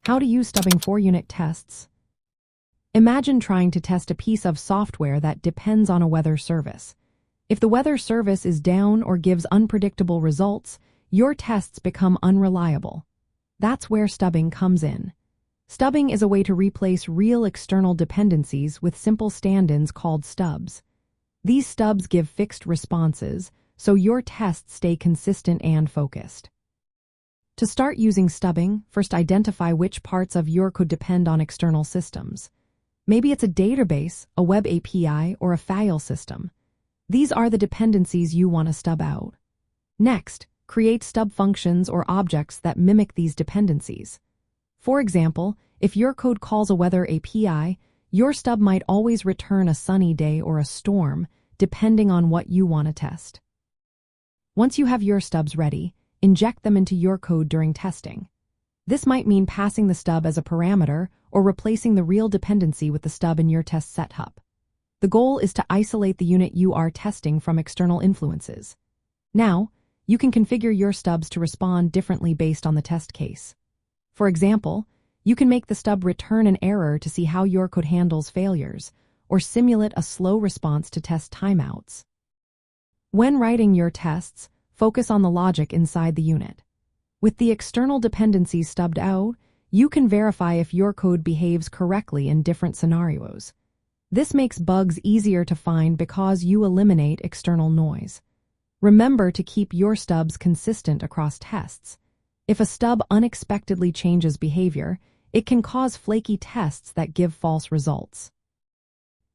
How to use stubbing for unit tests. Imagine trying to test a piece of software that depends on a weather service. If the weather service is down or gives unpredictable results, your tests become unreliable. That's where stubbing comes in. Stubbing is a way to replace real external dependencies with simple stand-ins called stubs. These stubs give fixed responses, so your tests stay consistent and focused. To start using stubbing, first identify which parts of your code depend on external systems. Maybe it's a database, a web API, or a file system. These are the dependencies you want to stub out. Next, create stub functions or objects that mimic these dependencies. For example, if your code calls a weather API, your stub might always return a sunny day or a storm, depending on what you want to test. Once you have your stubs ready, inject them into your code during testing. This might mean passing the stub as a parameter or replacing the real dependency with the stub in your test setup. The goal is to isolate the unit you are testing from external influences. Now, you can configure your stubs to respond differently based on the test case. For example, you can make the stub return an error to see how your code handles failures, or simulate a slow response to test timeouts. When writing your tests, focus on the logic inside the unit. With the external dependencies stubbed out, you can verify if your code behaves correctly in different scenarios. This makes bugs easier to find because you eliminate external noise. Remember to keep your stubs consistent across tests. If a stub unexpectedly changes behavior, it can cause flaky tests that give false results.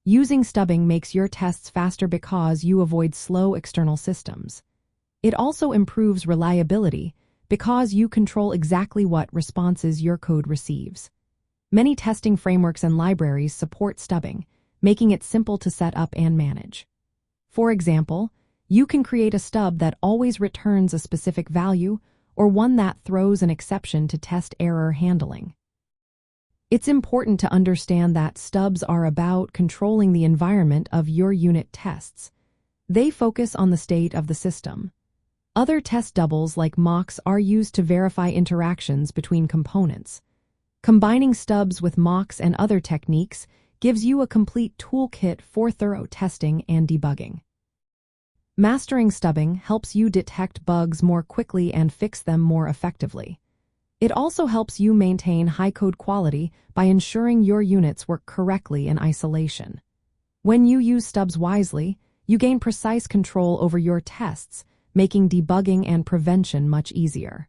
Using stubbing makes your tests faster because you avoid slow external systems. It also improves reliability because you control exactly what responses your code receives. Many testing frameworks and libraries support stubbing, making it simple to set up and manage. For example, you can create a stub that always returns a specific value or one that throws an exception to test error handling. It's important to understand that stubs are about controlling the environment of your unit tests. They focus on the state of the system. Other test doubles like mocks are used to verify interactions between components. Combining stubs with mocks and other techniques gives you a complete toolkit for thorough testing and debugging. Mastering stubbing helps you detect bugs more quickly and fix them more effectively. It also helps you maintain high code quality by ensuring your units work correctly in isolation. When you use stubs wisely, you gain precise control over your tests, making debugging and prevention much easier.